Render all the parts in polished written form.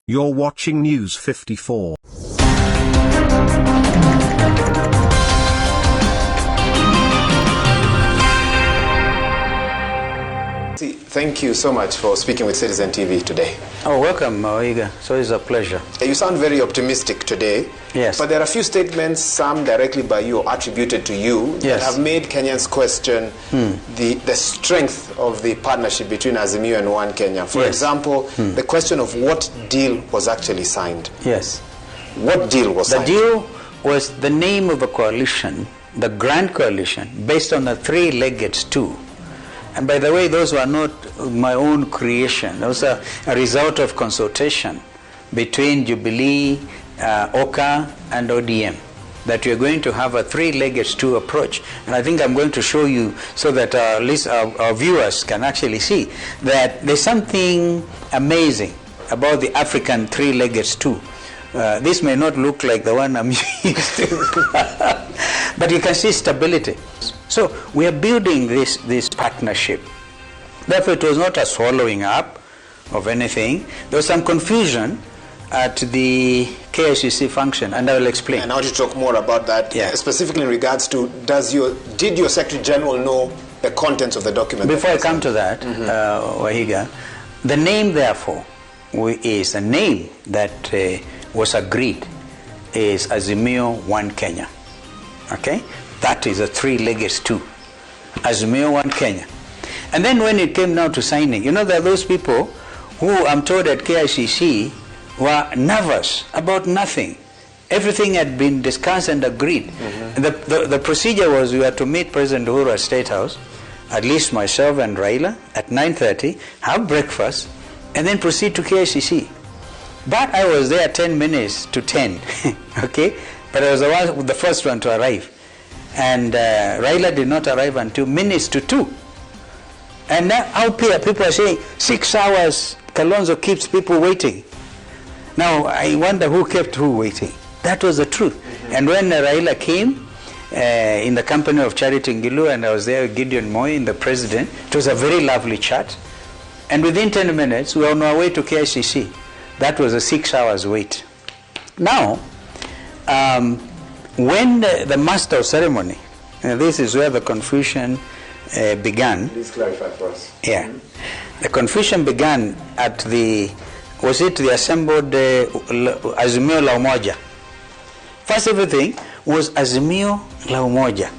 You're watching News 54. Thank you so much for speaking with Citizen TV today. Oh, welcome, Odinga. So it's a pleasure. You sound very optimistic today. Yes. But there are a few statements, some directly by you or attributed to you, that have made Kenyans question the strength of the partnership between Azimio and One Kenya. For example, the question of what deal was actually signed. Yes. What deal was signed? The deal was the name of a coalition, the Grand Coalition, based on a three-legged stool. And by the way, those were not my own creation. Those are a result of consultation between Jubilee, Oka, and ODM, that we are going to have a three-legged stool approach. And I think I'm going to show you so that our viewers can actually see that there's something amazing about the African three-legged stool. This may not look like the one I'm used to, but you can see stability. So we are building this partnership. Therefore, it was not a swallowing up of anything. There was some confusion at the KICC function, and I will explain. And I want you to talk more about that, specifically in regards to did your Secretary General know the contents of the document? Before I come to that, Wahiga, the name, therefore, is a name that was agreed is Azimio One Kenya. Okay? That is a three-legged stool. Azimio One Kenya. And then when it came now to signing, you know, there are those people who I'm told at KICC were nervous about nothing. Everything had been discussed and agreed. The procedure was we had to meet President Uhuru at State House, at least myself and Raila, at 9:30, have breakfast, and then proceed to KICC. But I was there 10 minutes to 10, okay? But I was the first one to arrive. And Raila did not arrive until minutes to 2. And now out here, people are saying 6 hours, Kalonzo keeps people waiting. Now, I wonder who kept who waiting. That was the truth. And when Raila came in the company of 𝗔𝗕𝗢𝗪𝗪, and I was there with Gideon in the president, it was a very lovely chat. And within 10 minutes, we were on our way to KICC. That was a 6 hours wait. Now, when the master of ceremony, this is where the confusion began. Please clarify for us. Yeah. The confusion began at the assembled Azimio la Umoja. First everything was Azimio la Umoja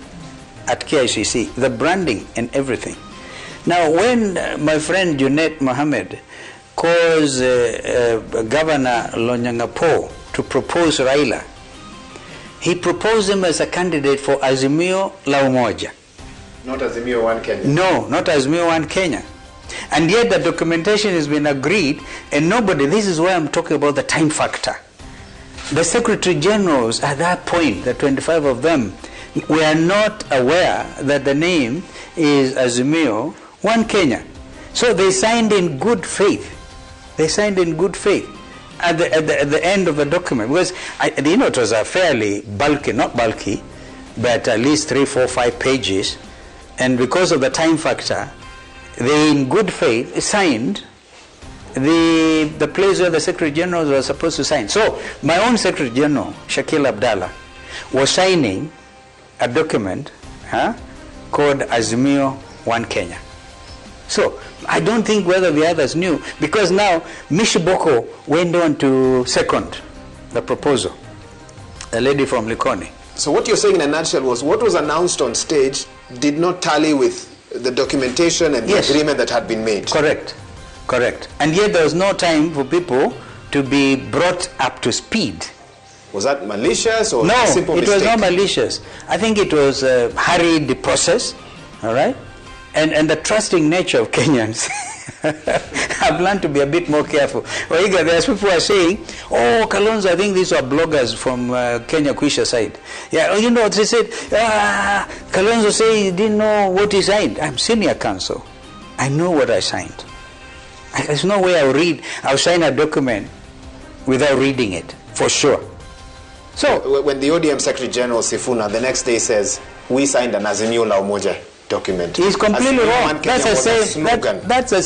at KICC, the branding and everything. Now when my friend Junet Mohammed calls Governor Lonyangapo to propose Raila, he proposed him as a candidate for Azimio la Umoja. Not Azimio One Kenya. No, not Azimio One Kenya. And yet the documentation has been agreed, and this is why I'm talking about the time factor. The Secretary Generals at that point, the 25 of them, were not aware that the name is Azimio One Kenya. So they signed in good faith. They signed in good faith at the end of the document, because it was a fairly bulky, not bulky, but at least 3, 4, 5 pages, and because of the time factor, they in good faith signed the place where the Secretary General was supposed to sign. So my own Secretary General, 𝗔𝗕𝗢𝗪𝗪, was signing a document called Azimio One Kenya. So I don't think whether the others knew, because now Mishiboko went on to second the proposal, a lady from Likoni. So what you're saying in a nutshell was what was announced on stage did not tally with the documentation and the agreement that had been made. Correct. And yet there was no time for people to be brought up to speed. Was that malicious or no, a simple mistake? No, it was not malicious. I think it was hurried the process, all right? And the trusting nature of Kenyans. I've learned to be a bit more careful. Well, there's people who are saying, oh, Kalonzo, I think these are bloggers from Kenyakwanza side. Yeah, you know, they said, Kalonzo said he didn't know what he signed. I'm senior counsel. I know what I signed. There's no way I'll sign a document without reading it, for sure. So when the ODM Secretary General Sifuna the next day says, we signed an Azimio la Umoja document. He's completely wrong. That's the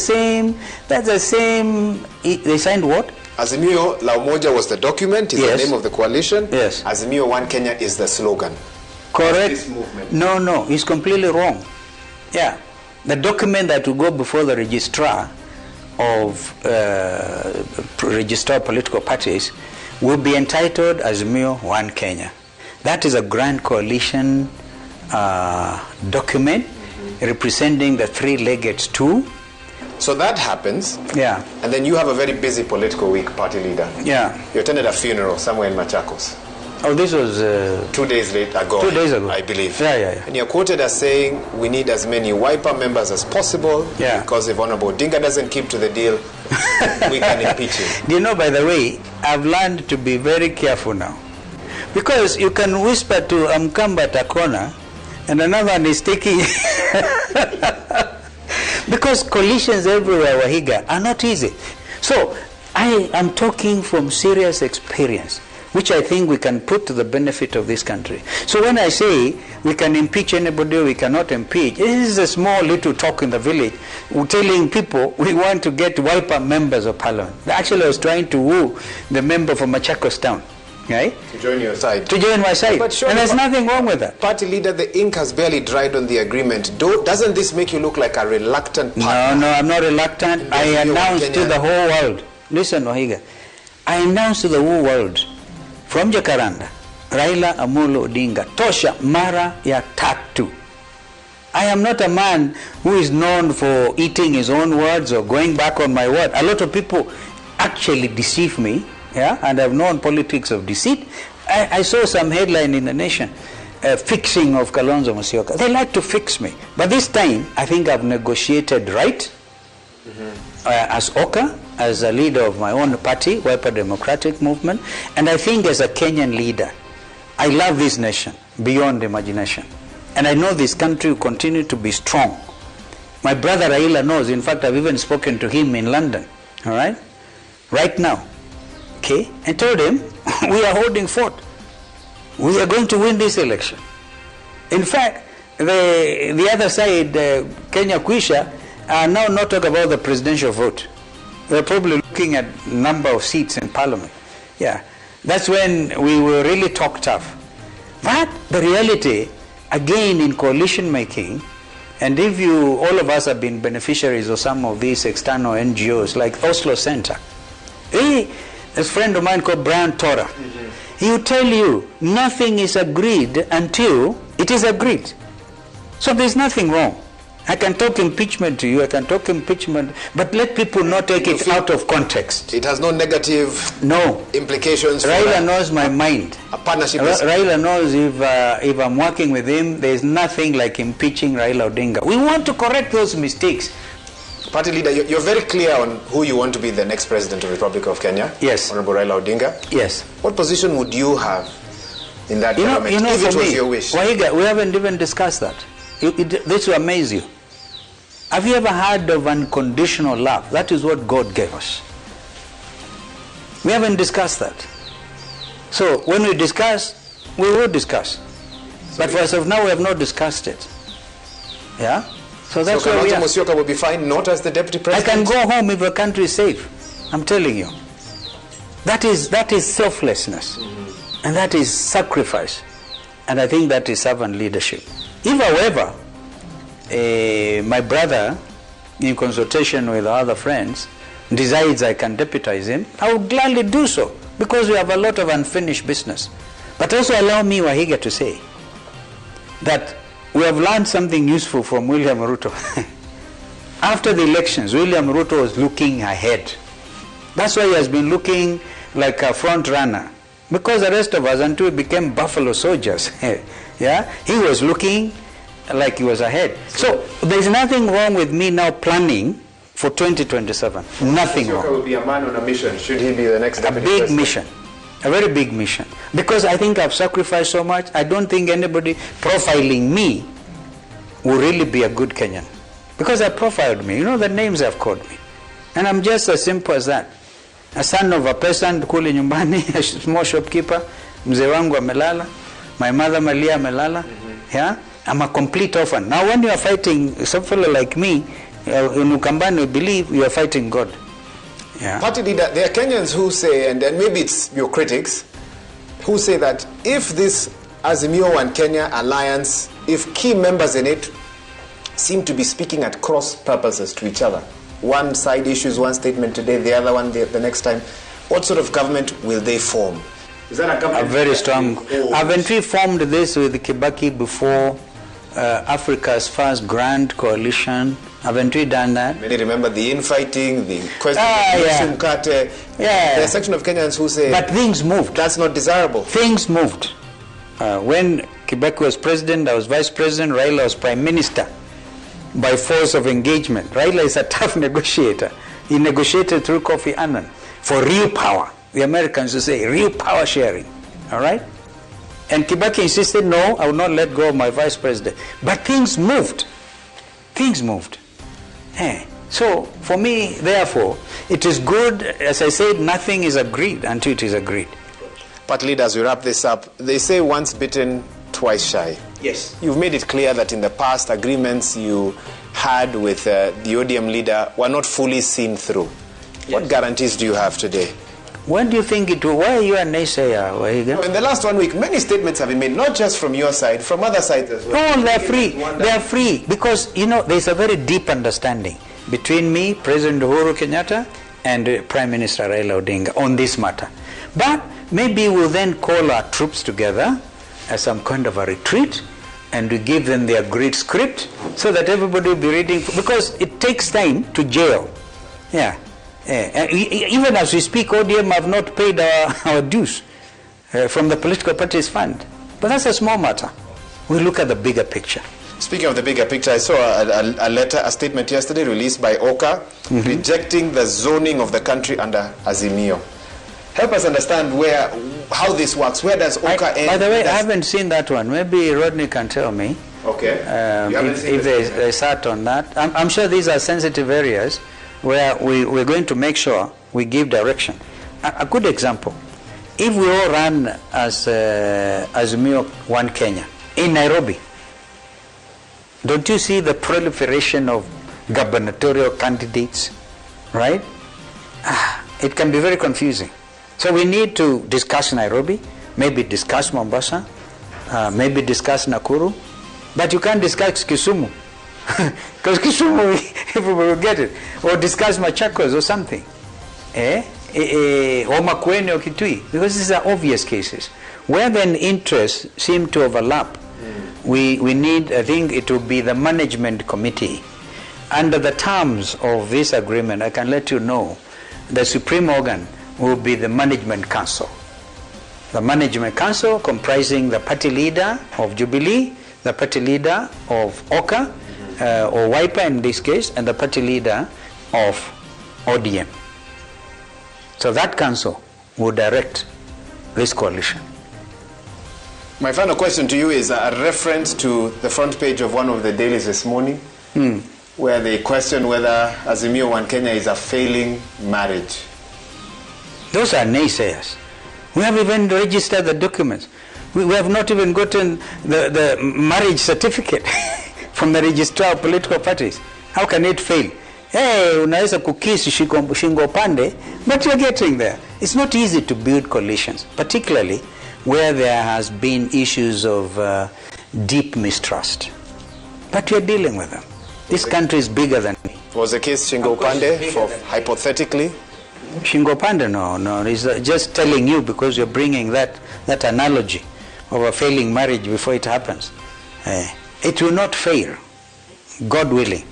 same. They signed what? Azimio la Umoja was the document, is the name of the coalition. Yes. Azimio One Kenya is the slogan. Correct. This movement. No, it's completely wrong. Yeah. The document that will go before the registrar of registered political parties will be entitled Azimio One Kenya. That is a grand coalition document representing the three-legged stool. So that happens. Yeah. And then you have a very busy political week, party leader. Yeah. You attended a funeral somewhere in Machakos. Oh, this was 2 days ago. 2 days ago, I believe. Yeah. And you're quoted as saying we need as many Wiper members as possible. Yeah. Because if Honorable Odinga doesn't keep to the deal, we can impeach him. You know, by the way, I've learned to be very careful now, because you can whisper to Amkamba at a corner, and another one is taking. Because coalitions everywhere, Wahiga, are not easy. So I am talking from serious experience, which I think we can put to the benefit of this country. So when I say we can impeach anybody or we cannot impeach, this is a small little talk in the village. We're telling people we want to get Wiper members of parliament. Actually, I was trying to woo the member from Machakos town. Right? To join your side. To join my side. But surely, and there's nothing wrong with that. Party leader, the ink has barely dried on the agreement. Doesn't this make you look like a reluctant partner? No, I'm not reluctant. I announced to the whole world. Listen, Wahiga. I announced to the whole world, from Jacaranda, Raila Amolo Odinga, Tosha Mara ya Tatu. I am not a man who is known for eating his own words or going back on my word. A lot of people actually deceive me. Yeah, and I've known politics of deceit. I saw some headline in the Nation, fixing of Kalonzo Musyoka. They like to fix me. But this time, I think I've negotiated right as Oka, as a leader of my own party, Wiper Democratic Movement, and I think as a Kenyan leader, I love this nation beyond imagination. And I know this country will continue to be strong. My brother Raila knows. In fact, I've even spoken to him in London. All right? Right now. Okay, and told him, we are holding fort. We are going to win this election. In fact, the other side, Kenyakwanza, are now not talking about the presidential vote. They're probably looking at number of seats in parliament. Yeah, that's when we will really talk tough. But the reality, again, in coalition making, and if all of us have been beneficiaries of some of these external NGOs, like Oslo Center, a friend of mine called Brian Tora, he will tell you nothing is agreed until it is agreed. So there's nothing wrong. I can talk impeachment to you, I can talk impeachment, but let people not take it out of context. It has no negative implications. Raila knows my mind. A partnership. Raila knows if I'm working with him, there's nothing like impeaching Raila Odinga. We want to correct those mistakes. Party leader, you're very clear on who you want to be the next president of the Republic of Kenya. Yes. Honorable Raila Odinga. Yes. What position would you have in that government, if it was your wish? Wahiga, we haven't even discussed that. This will amaze you. Have you ever heard of unconditional love? That is what God gave us. We haven't discussed that. So when we discuss, we will discuss. But for as of now, we have not discussed it. Yeah? So that's why Kalonzo Musyoka will be fine, not as the deputy president? I can go home if the country is safe. I'm telling you. That is selflessness. And that is sacrifice. And I think that is servant leadership. If, however, my brother, in consultation with other friends, decides I can deputize him, I would gladly do so, because we have a lot of unfinished business. But also allow me, Wahiga, to say that we have learned something useful from William Ruto. After the elections, William Ruto was looking ahead. That's why he has been looking like a front runner. Because the rest of us, until we became buffalo soldiers, yeah, he was looking like he was ahead. So there's nothing wrong with me now planning for 2027. Nothing wrong. Musyoka will be a man on a mission, should he be the next deputy president. A big president? mission. A very big mission. Because I think I've sacrificed so much, I don't think anybody profiling me will really be a good Kenyan. Because they profiled me. You know the names they've called me. And I'm just as simple as that. A son of a peasant kule nyumbani, a small shopkeeper, mzee wangu amelala, my mother Malia amelala. Yeah? I'm a complete orphan. Now when you are fighting some fellow like me, in Ukambani we believe you are fighting God. Yeah. Party leader, there are Kenyans who say, and maybe it's your critics, who say that if this Azimio and Kenya alliance, if key members in it seem to be speaking at cross purposes to each other, one side issues one statement today, the other one the next time, what sort of government will they form? Is that a government? A very strong. Haven't we formed this with Kibaki before Africa's first grand coalition? Haven't we done that? Many remember the infighting, the question of 𝗔𝗕𝗢𝗪𝗧. There are a section of Kenyans who say, but things moved. That's not desirable. Things moved. When Kibaki was president, I was vice president, Raila was prime minister by force of engagement. Raila is a tough negotiator. He negotiated through Kofi Annan for real power. The Americans would say real power sharing. All right? And Kibaki insisted, no, I will not let go of my vice president. But things moved. Things moved. So, for me, therefore, it is good, as I said, nothing is agreed until it is agreed. Party leaders, we wrap this up. They say once bitten, twice shy. Yes. You've made it clear that in the past, agreements you had with the ODM leader were not fully seen through. Yes. What guarantees do you have today? When do you think it will? Why are you a naysayer, Wahiga? In the last 1 week, many statements have been made, not just from your side, from other sides as well. No, they're free. They are free because, there's a very deep understanding between me, President Uhuru Kenyatta, and Prime Minister Raila Odinga on this matter. But maybe we'll then call our troops together as some kind of a retreat and we give them the agreed script so that everybody will be reading, because it takes time to jail. Yeah. Even as we speak, ODM have not paid our dues from the political parties fund. But that's a small matter. We look at the bigger picture. Speaking of the bigger picture, I saw a statement yesterday released by OCA rejecting the zoning of the country under Azimio. Help us understand how this works. Where does OCA end? By the way, I haven't seen that one. Maybe Rodney can tell me. Okay. If they sat on that. I'm sure these are sensitive areas where we're going to make sure we give direction. A good example, if we all run as Azimio One Kenya in Nairobi, don't you see the proliferation of gubernatorial candidates, right? It can be very confusing. So we need to discuss Nairobi, maybe discuss Mombasa, maybe discuss Nakuru, but you can't discuss Kisumu. Because Kisumu, everybody will get it. Or discuss Machakos or something. Or makwiny or Kitui. Because these are obvious cases. Where then interests seem to overlap, we need, I think it will be the management committee. Under the terms of this agreement, I can let you know, the supreme organ will be the management council. The management council comprising the party leader of Jubilee, the party leader of OCA, or Wiper in this case, and the party leader of ODM. So that council will direct this coalition. My final question to you is a reference to the front page of one of the dailies this morning, where they question whether Azimio One Kenya is a failing marriage. Those are naysayers. We have even registered the documents. We have not even gotten the marriage certificate from the registrar of political parties. How can it fail? Hey, unaweza kukisi shingo pande, but you're getting there. It's not easy to build coalitions, particularly where there has been issues of deep mistrust. But we're dealing with them. This country is bigger than me. Was the case shingo pande, hypothetically? Shingo pande, no. It's just telling you because you're bringing that analogy of a failing marriage before it happens. It will not fail, God willing.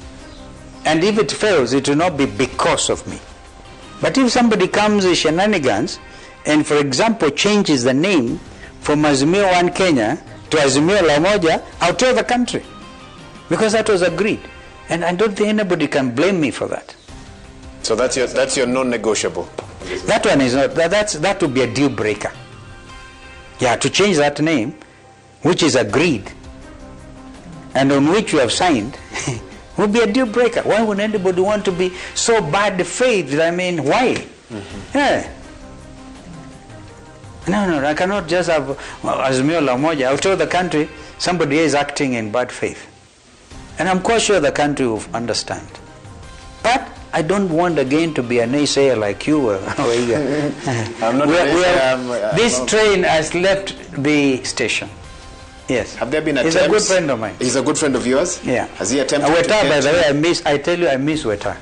And if it fails, it will not be because of me. But if somebody comes with shenanigans and, for example, changes the name from Azimio One Kenya to Azimio La Umoja, I'll tell the country. Because that was agreed. And I don't think anybody can blame me for that. So that's your non-negotiable? That one is not. That would be a deal breaker. Yeah, to change that name, which is agreed, and on which you have signed, would be a deal breaker. Why would anybody want to be so bad faith? I mean, why? Yeah. No, I cannot just have Azimio La Umoja. I'll tell the country somebody is acting in bad faith. And I'm quite sure the country will understand. But I don't want again to be a naysayer like you. I'm not a naysayer. This train has left the station. Yes. Have there been attempts? He's a good friend of mine. He's a good friend of yours? Yeah. Has he attempted Weta, to get by the way, I tell you, I miss Weta.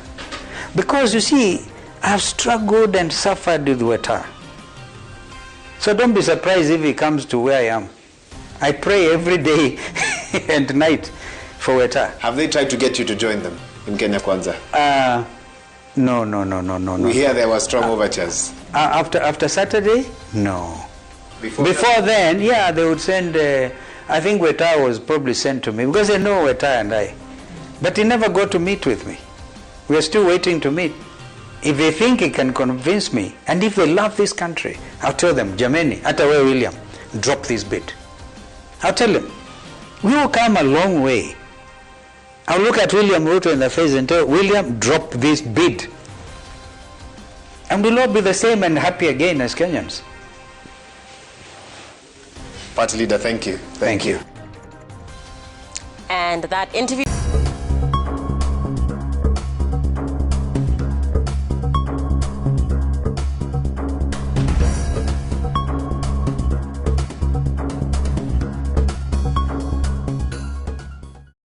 Because you see, I've struggled and suffered with Weta. So don't be surprised if he comes to where I am. I pray every day and night for Weta. Have they tried to get you to join them in Kenyakwanza? No. We hear there were strong overtures. After Saturday? No. Before then, yeah, they would send, I think Weta was probably sent to me, because they know Weta and I. But he never got to meet with me. We are still waiting to meet. If they think he can convince me, and if they love this country, I'll tell them, Jameni, Atawe William, drop this bid. I'll tell them, we will come a long way. I'll look at William Ruto in the face and tell William, drop this bid. And we'll all be the same and happy again as Kenyans. Party leader, thank you. Thank you. And that interview